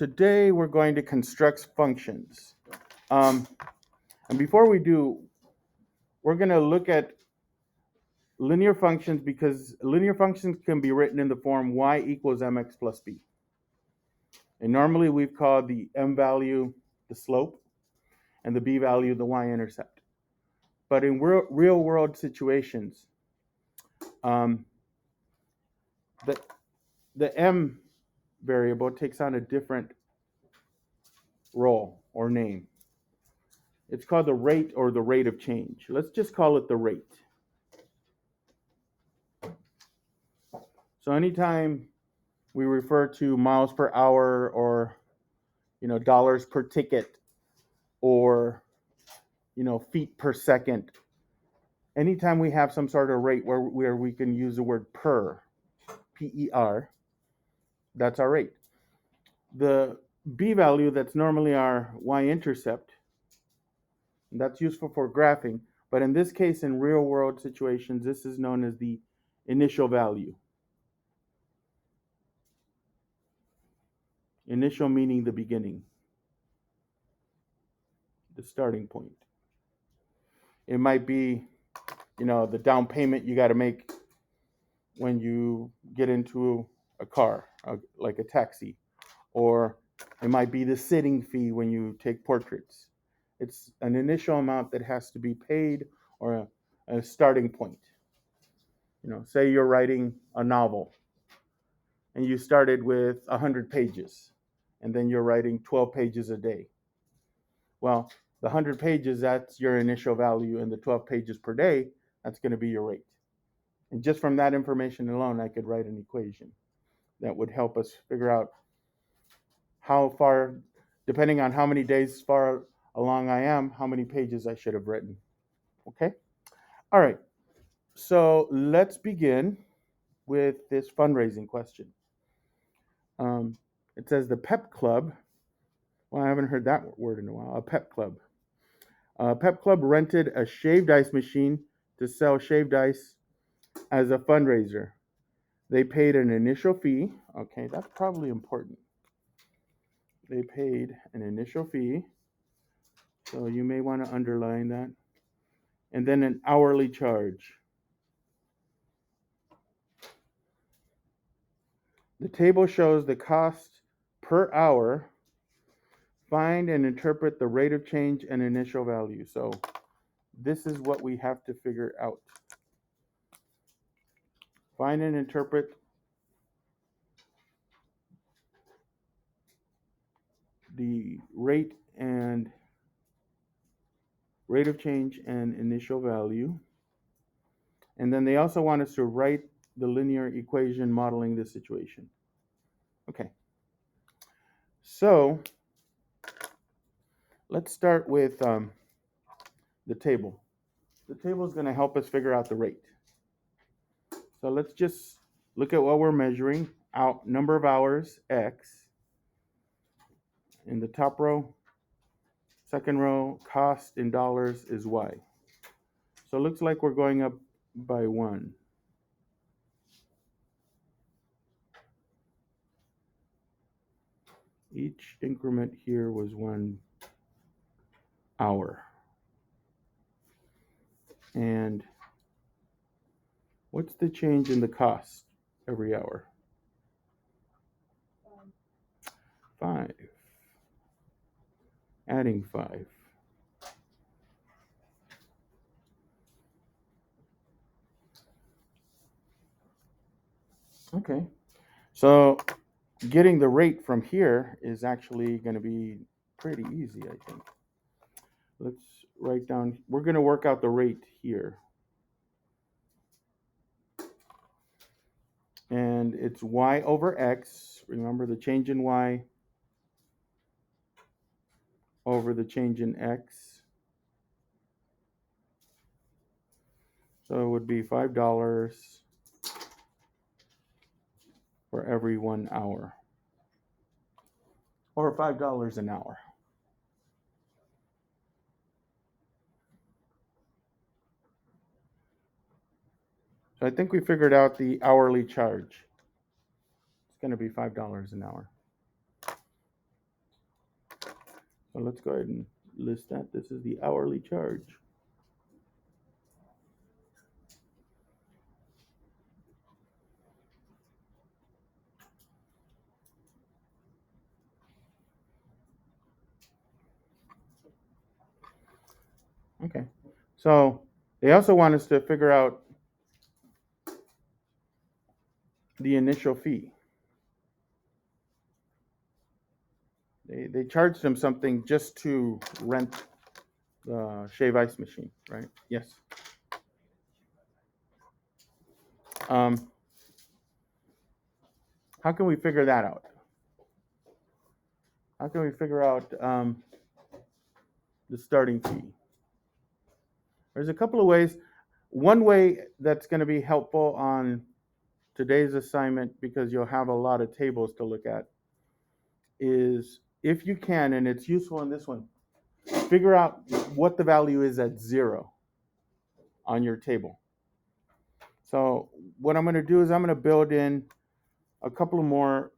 Today we're going to construct functions. And before we do, we're going to look at linear functions because linear functions can be written in the form y equals mx plus b. And normally we've called the m value the slope and the b value the y-intercept. But in real world situations, um, the m variable takes on a different role or name. It's called the rate or the rate of change. Let's just call it the rate. So anytime we refer to miles per hour or dollars per ticket or feet per second, anytime we have some sort of rate where we can use the word per, P-E-R, that's our rate. The b value, that's normally our y-intercept, that's useful for graphing, but in this case, in real world situations, this is known as the initial value. Initial meaning the beginning, the starting point. It might be, the down payment you got to make when you get into a car, like a taxi, or it might be the sitting fee when you take portraits. It's an initial amount that has to be paid or a starting point. Say you're writing a novel and you started with 100 pages and then you're writing 12 pages a day. Well, the 100 pages, that's your initial value, and the 12 pages per day, that's going to be your rate. And just from that information alone, I could write an equation that would help us figure out how far, depending on how many days far along I am, how many pages I should have written. Okay? All right. So let's begin with this fundraising question. It says the PEP Club. Well, I haven't heard that word in a while. A PEP Club. PEP Club rented a shaved ice machine to sell shaved ice as a fundraiser. They paid an initial fee. Okay, that's probably important. They paid an initial fee. So you may want to underline that. And then an hourly charge. The table shows the cost per hour. Find and interpret the rate of change and initial value. So this is what we have to figure out. Find and interpret the rate of change and initial value. And then they also want us to write the linear equation modeling this situation. Okay. So let's start with the table. The table is going to help us figure out the rate. So let's just look at what we're measuring. Out number of hours, X. In the top row, second row, cost in dollars is Y. So it looks like we're going up by 1. Each increment here was 1 hour. And what's the change in the cost every hour? 5. Adding 5. Okay. So getting the rate from here is actually going to be pretty easy, I think. Let's write down, we're going to work out the rate here. And it's Y over X. Remember the change in Y over the change in X. So it would be $5 for every 1 hour. Or $5 an hour. So I think we figured out the hourly charge. It's going to be $5 an hour. So let's go ahead and list that. This is the hourly charge. Okay. So they also want us to figure out the initial fee. They charged them something just to rent the shave ice machine, right? Yes. Um, how can we figure that out? How can we figure out the starting fee? There's a couple of ways. One way that's going to be helpful on today's assignment, because you'll have a lot of tables to look at, is if you can, and it's useful in this one, figure out what the value is at 0 on your table. So what I'm going to do is I'm going to build in a couple of more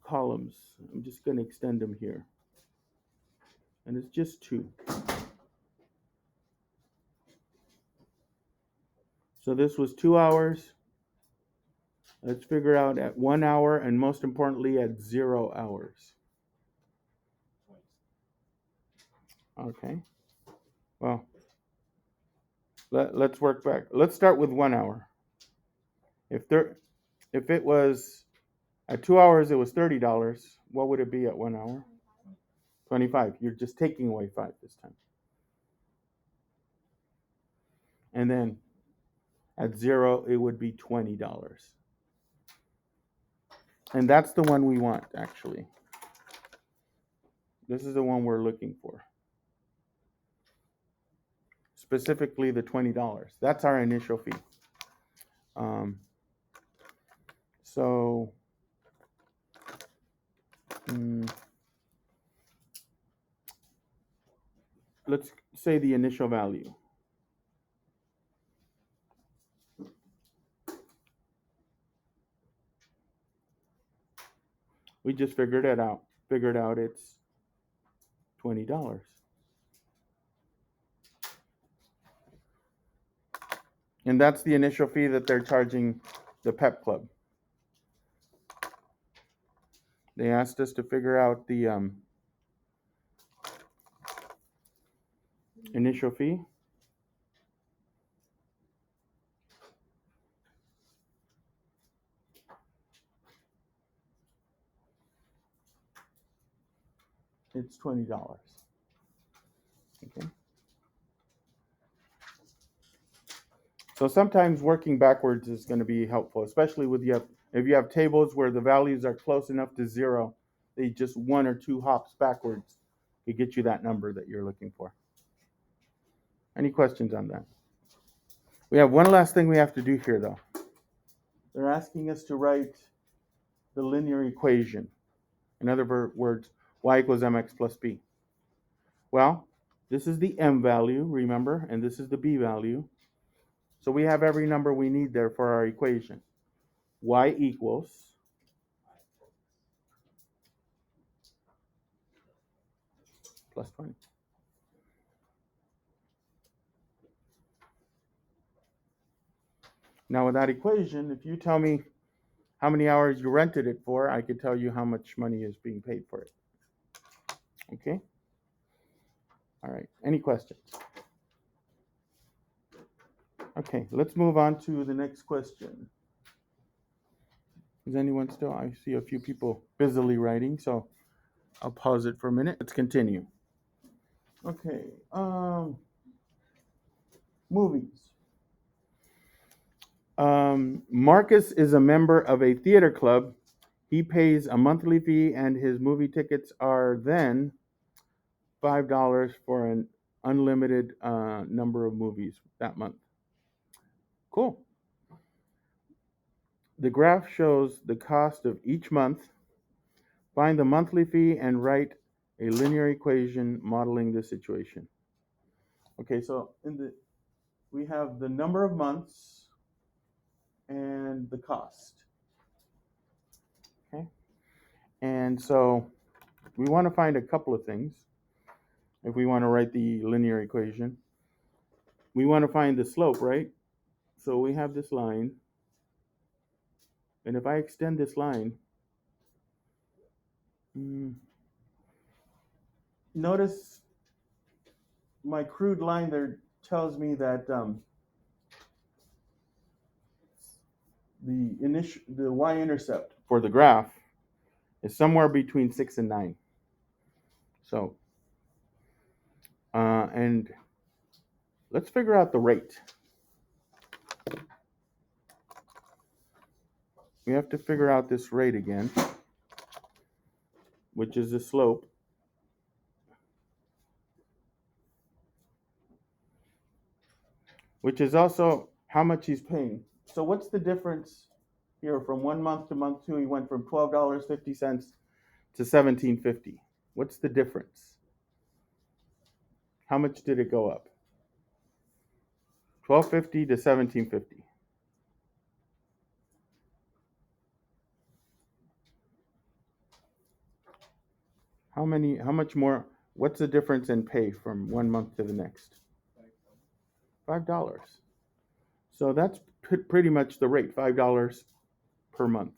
columns. I'm just going to extend them here. And it's just 2. So this was 2 hours. Let's figure out at 1 hour, and most importantly at 0 hours. Okay. Well, let's work back. Let's start with 1 hour. If it was at 2 hours, it was $30. What would it be at 1 hour? 25. You're just taking away 5 this time. And then at 0, it would be $20. And that's the one we want, actually. This is the one we're looking for. Specifically, the $20. That's our initial fee. So let's say the initial value. We just figured it out. Figured out it's $20. And that's the initial fee that they're charging the Pep Club. They asked us to figure out the initial fee. It's $20. Okay. So sometimes working backwards is going to be helpful, especially if you have tables where the values are close enough to 0, they just 1 or 2 hops backwards to get you that number that you're looking for. Any questions on that? We have one last thing we have to do here, though. They're asking us to write the linear equation. In other words, y equals mx plus b. Well, this is the m value, remember, and this is the b value. So we have every number we need there for our equation. Y equals plus 20. Now with that equation, if you tell me how many hours you rented it for, I could tell you how much money is being paid for it. Okay? All right. Any questions? Okay, let's move on to the next question. Is anyone still? I see a few people busily writing, so I'll pause it for a minute. Let's continue. Okay. Movies. Marcus is a member of a theater club. He pays a monthly fee, and his movie tickets are then $5 for an unlimited number of movies that month. Cool. The graph shows the cost of each month. Find the monthly fee and write a linear equation modeling the situation. Okay, so we have the number of months and the cost. Okay, and so we want to find a couple of things. if we want to write the linear equation. We want to find the slope, right? So we have this line, and if I extend this line, notice my crude line there tells me that the y-intercept for the graph is somewhere between 6 and 9. So, and let's figure out the rate. We have to figure out this rate again, which is the slope. Which is also how much he's paying. So what's the difference here from 1 month to month 2? He went from $12.50 to $17.50. What's the difference? How much did it go up? $12.50 to $17.50. How much more? What's the difference in pay from 1 month to the next? $5. So that's pretty much the rate, $5 per month.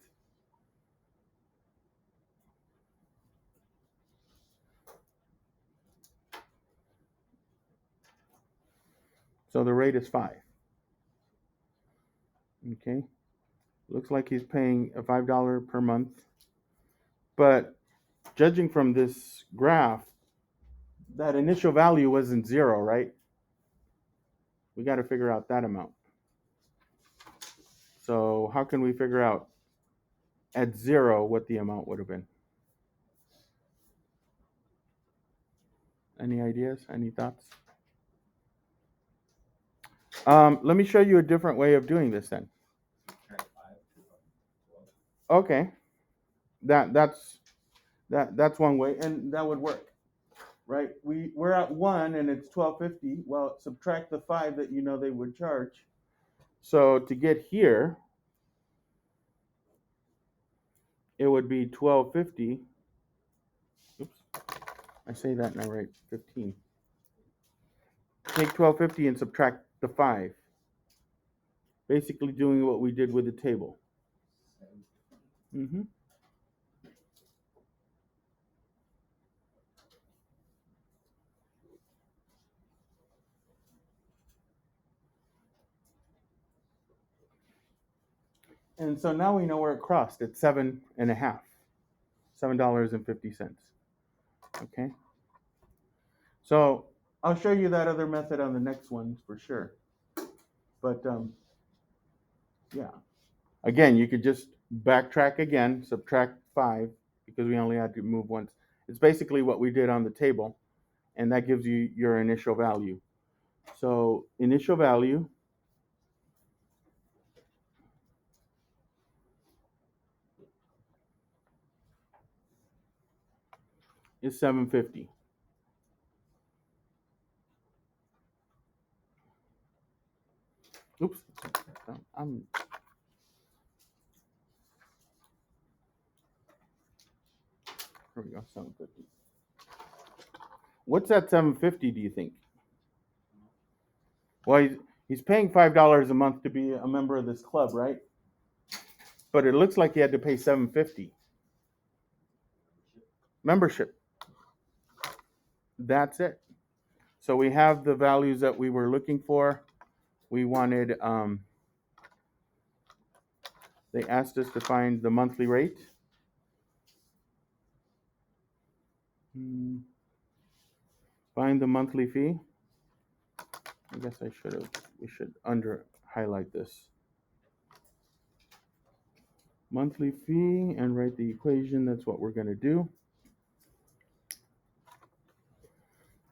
So the rate is 5. Okay. Looks like he's paying a $5 per month. But judging from this graph, that initial value wasn't 0, right? We got to figure out that amount. So how can we figure out at 0 what the amount would have been? Any ideas? Any thoughts? Let me show you a different way of doing this then. Okay, that's one way, and that would work, right? We're at 1 and it's $12.50. Well, subtract the 5 that you know they would charge. So to get here, it would be $12.50. Oops, I say that now, right? 15. Take $12.50 and subtract the 5. Basically doing what we did with the table. Mm-hmm. And so now we know where it crossed. It's 7.50. $7.50. Okay. So I'll show you that other method on the next one for sure. But yeah. Again, you could just backtrack again, subtract 5 because we only had to move once. It's basically what we did on the table, and that gives you your initial value. So initial value is $7.50. Oops. Here we go, $7.50. What's that $7.50, do you think? Well, he's paying $5 a month to be a member of this club, right? But it looks like he had to pay $7.50. Membership. That's it. So we have the values that we were looking for. We wanted, they asked us to find the monthly rate. Find the monthly fee. I guess we should highlight this. Monthly fee and write the equation. That's what we're going to do.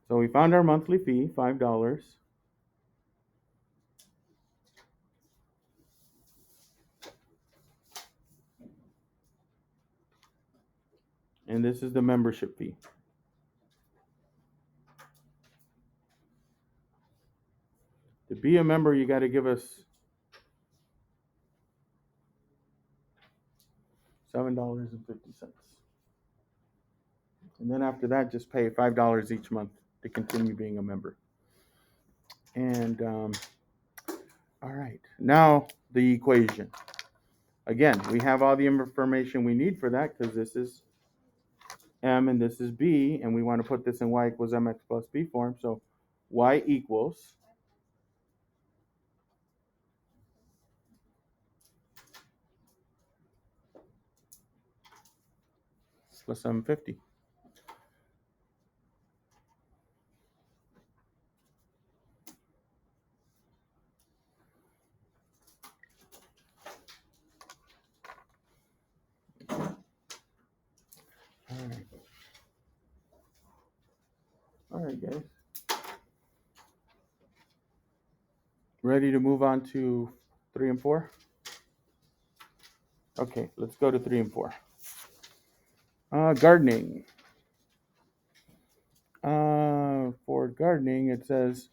So we found our monthly fee, $5. And this is the membership fee. To be a member, you got to give us $7.50. And then after that, just pay $5 each month. to continue being a member. And all right, now the equation. Again, we have all the information we need for that because this is m and this is b, and we want to put this in y equals mx plus b form. So y equals plus 750. All right. All right, guys. Ready to move on to 3 and 4? Okay, let's go to 3 and 4. Gardening. For gardening, it says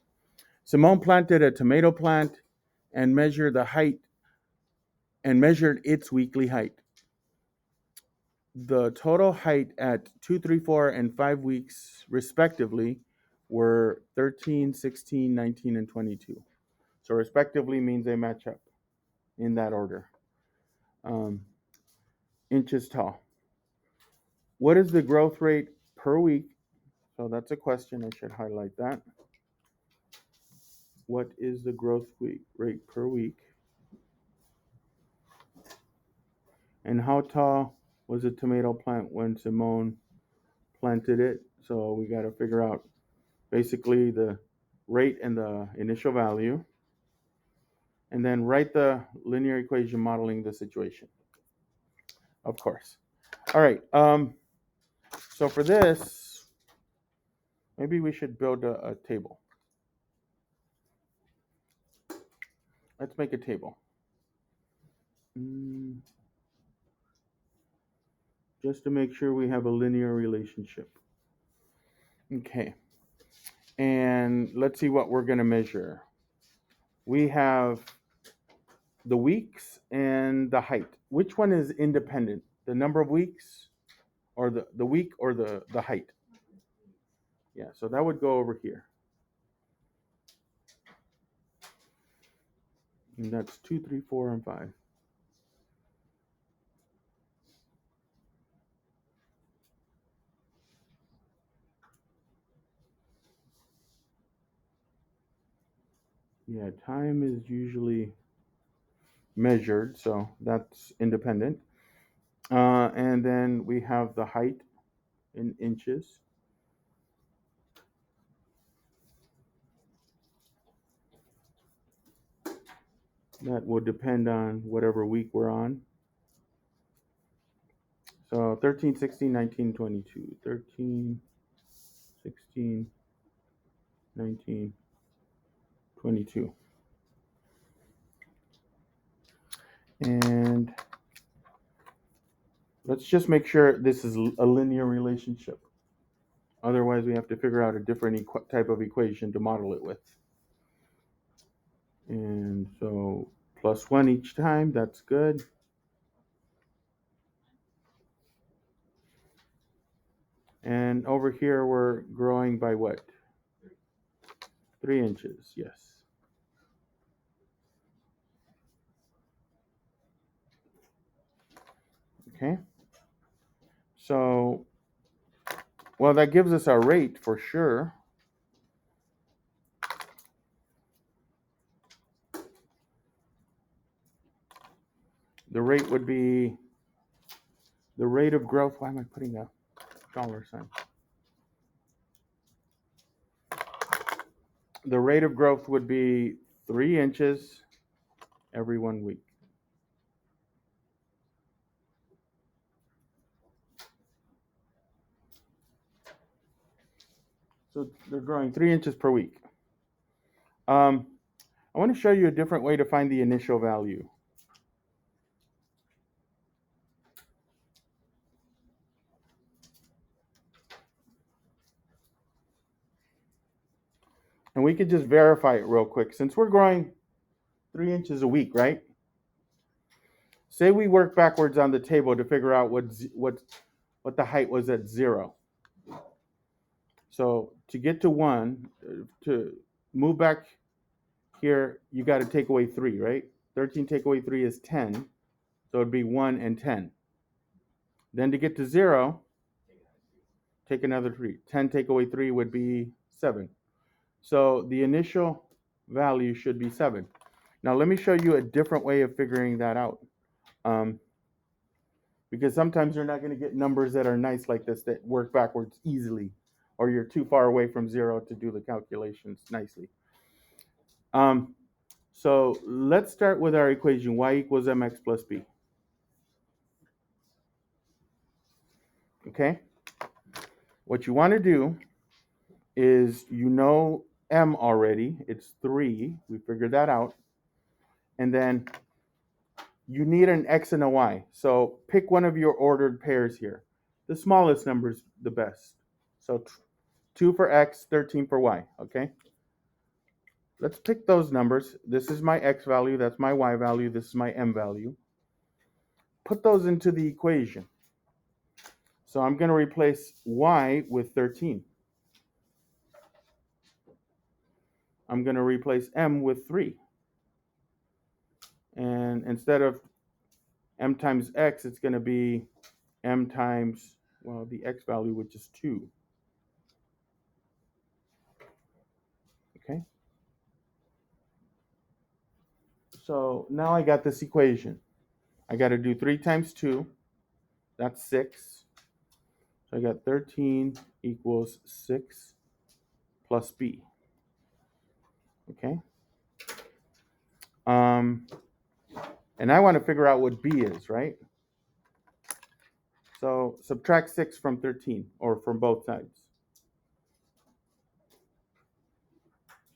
Simone planted a tomato plant and measured its weekly height. The total height at 2, 3, 4, and 5 weeks, respectively, were 13, 16, 19, and 22. So respectively means they match up in that order. Inches tall. What is the growth rate per week? So that's a question. I should highlight that. What is the growth rate per week? And how tall was the tomato plant when Simone planted it? So we got to figure out basically the rate and the initial value. And then write the linear equation modeling the situation. Of course. All right. So for this, maybe we should build a table. Let's make a table. Just to make sure we have a linear relationship. Okay. And let's see what we're going to measure. We have the weeks and the height. Which one is independent? The number of weeks or the week or the height? Yeah, so that would go over here. And that's 2, 3, 4, and 5. Yeah, time is usually measured, so that's independent. And then we have the height in inches. That will depend on whatever week we're on. So 13, 16, 19, 22. 13, 16, 19, 22. And let's just make sure this is a linear relationship. Otherwise, we have to figure out a different type of equation to model it with. And so plus 1 each time, that's good. And over here, we're growing by what? 3 inches, yes. Okay. So, well, that gives us our rate for sure. The rate would be the rate of growth. Why am I putting a dollar sign? The rate of growth would be 3 inches every 1 week. So they're growing 3 inches per week. I want to show you a different way to find the initial value. And we could just verify it real quick. Since we're growing 3 inches a week, right? Say we work backwards on the table to figure out what the height was at 0. So to get to 1, to move back here, you got to take away 3, right? 13 take away 3 is 10. So it'd be 1 and 10. Then to get to 0, take another 3. 10 take away 3 would be 7. So the initial value should be 7. Now let me show you a different way of figuring that out. Because sometimes you're not going to get numbers that are nice like this that work backwards easily, or you're too far away from 0 to do the calculations nicely. So let's start with our equation, y equals mx plus b. Okay? What you want to do is, you know m already. It's 3. We figured that out. And then you need an x and a y. So pick one of your ordered pairs here. The smallest number is the best. So 2 for x, 13 for y. Okay? Let's pick those numbers. This is my x value. That's my y value. This is my m value. Put those into the equation. So I'm going to replace y with 13. I'm going to replace m with 3. And instead of m times x, it's going to be m times, well, the x value, which is 2. Okay? So now I got this equation. I got to do 3 times 2. That's 6. So I got 13 equals 6 plus b. Okay? And I want to figure out what b is, right? So subtract 6 from 13, or from both sides.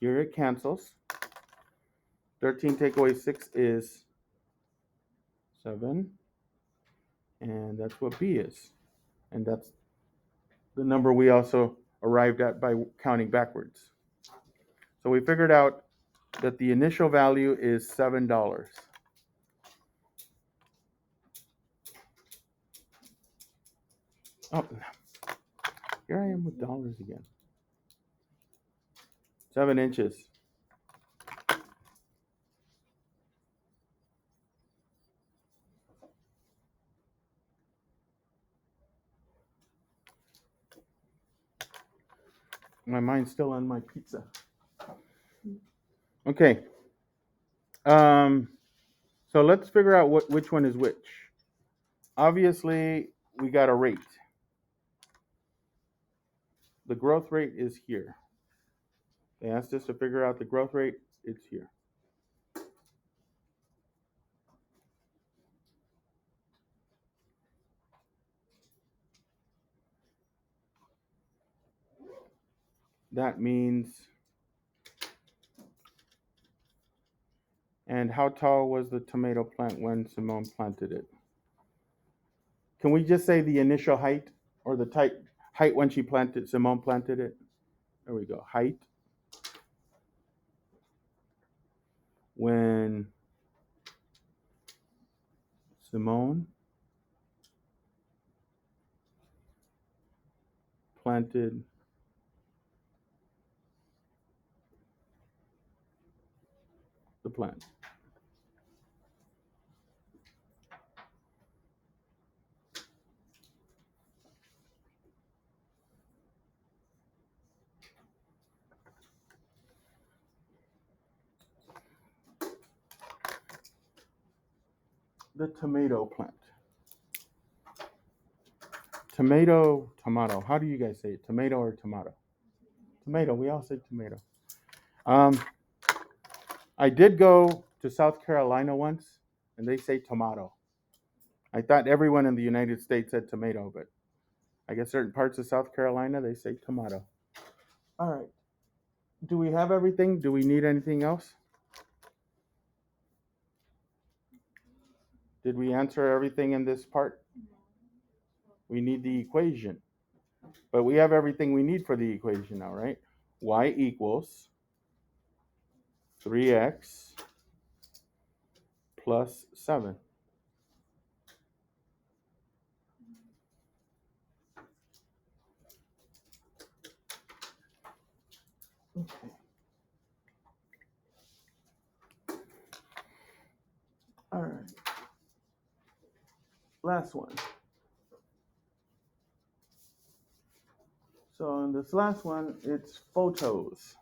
Here it cancels. 13 take away 6 is 7. And that's what b is. And that's the number we also arrived at by counting backwards. So we figured out that the initial value is $7. Oh, here I am with dollars again. 7 inches. My mind's still on my pizza. Okay. So let's figure out which one is which. Obviously, we got a rate. The growth rate is here. They asked us to figure out the growth rate. It's here. That means, and how tall was the tomato plant when Simone planted it? Can we just say the initial height, or the height when Simone planted it? There we go. Height when Simone planted the plant. The tomato plant. Tomato. How do you guys say it? Tomato or tomato? Tomato. We all say tomato. I did go to South Carolina once, and they say tomato. I thought everyone in the United States said tomato, but I guess certain parts of South Carolina, they say tomato. All right. Do we have everything? Do we need anything else? Did we answer everything in this part? We need the equation. But we have everything we need for the equation now, right? Y equals 3x plus 7. Okay. All right. Last one. So on this last one, it's photos.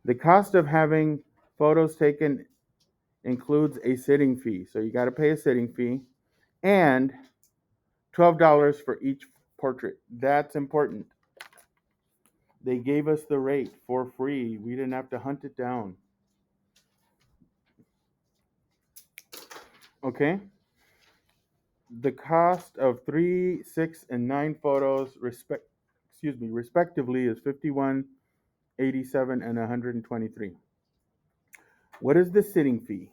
The cost of having photos taken includes a sitting fee. So you got to pay a sitting fee and $12 for each portrait. That's important. They gave us the rate for free. We didn't have to hunt it down. Okay? The cost of 3, 6, and 9 photos respectively is 51, 87, and 123. What is the sitting fee?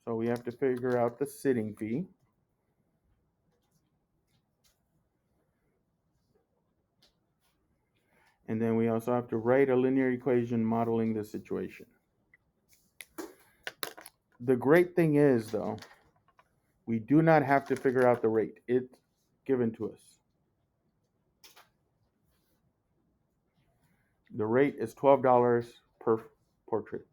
So we have to figure out the sitting fee. And then we also have to write a linear equation modeling the situation. The great thing is, though, we do not have to figure out the rate. It's given to us. The rate is $12 per portrait.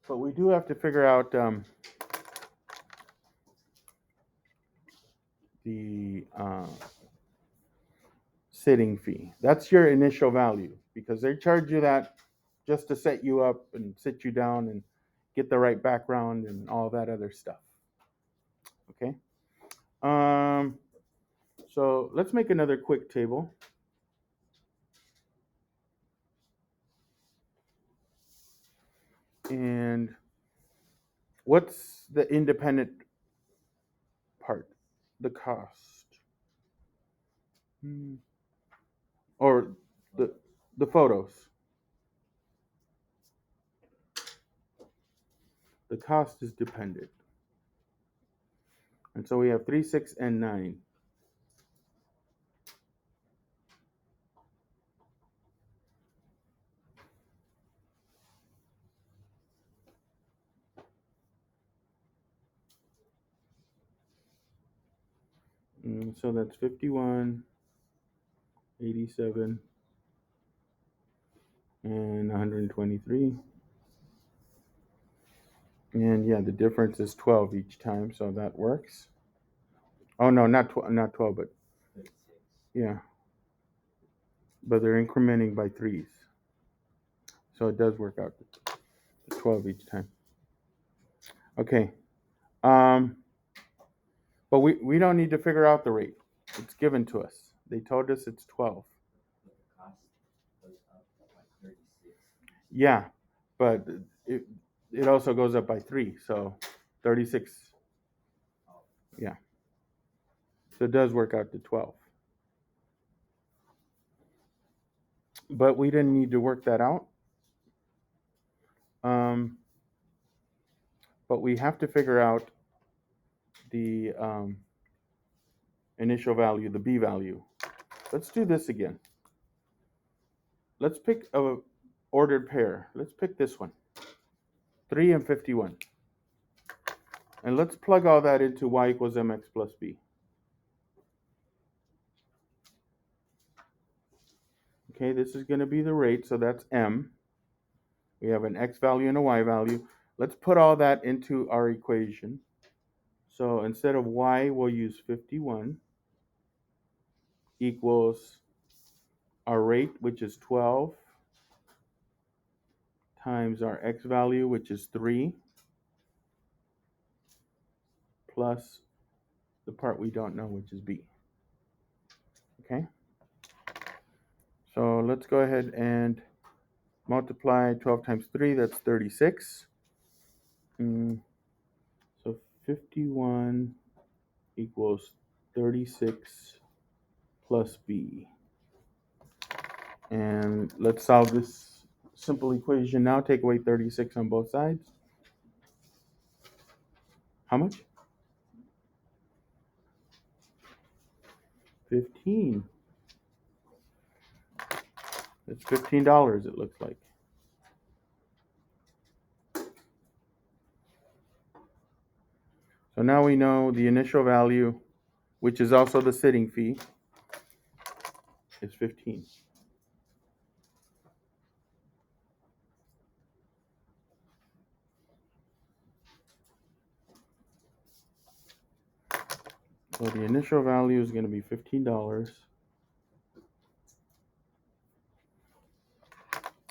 But we do have to figure out the sitting fee. That's your initial value because they charge you that just to set you up and sit you down and get the right background and all that other stuff. Okay. So let's make another quick table. And what's the independent part? The cost. Or the photos. The cost is dependent. And so we have 3, 6, and 9. So that's 51, 87, and 123. And yeah, the difference is 12 each time, so that works. Oh no, not 12, but yeah. But they're incrementing by threes. So it does work out to 12 each time. Okay. But we don't need to figure out the rate. It's given to us. They told us it's 12. Yeah, but it also goes up by 3, so 36. Yeah. So it does work out to 12. But we didn't need to work that out. But we have to figure out the initial value, the B value. Let's do this again. Let's pick a ordered pair. Let's pick this one, 3 and 51. And let's plug all that into y equals mx plus b. Okay, this is going to be the rate, so that's m. We have an x value and a y value. Let's put all that into our equation. So instead of y, we'll use 51 equals our rate, which is 12, times our x value, which is 3, plus the part we don't know, which is b. Okay? So let's go ahead and multiply 12 times 3, that's 36. So 51 equals 36 plus b. And let's solve this simple equation now. Take away 36 on both sides. How much? 15. It's $15, it looks like. So now we know the initial value, which is also the sitting fee, is 15. So the initial value is going to be $15.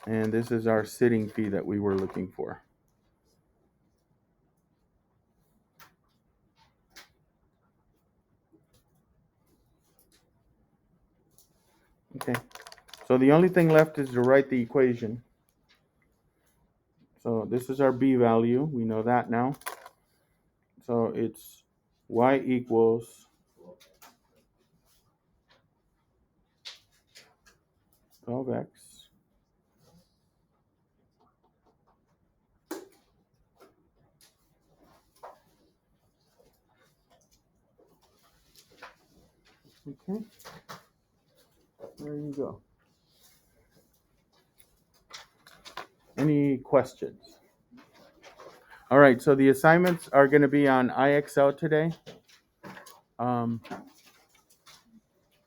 And this is our sitting fee that we were looking for. Okay, so the only thing left is to write the equation. So this is our B value. We know that now. So it's y equals 12x Okay, there you go. Any questions? All right, so the assignments are going to be on IXL today.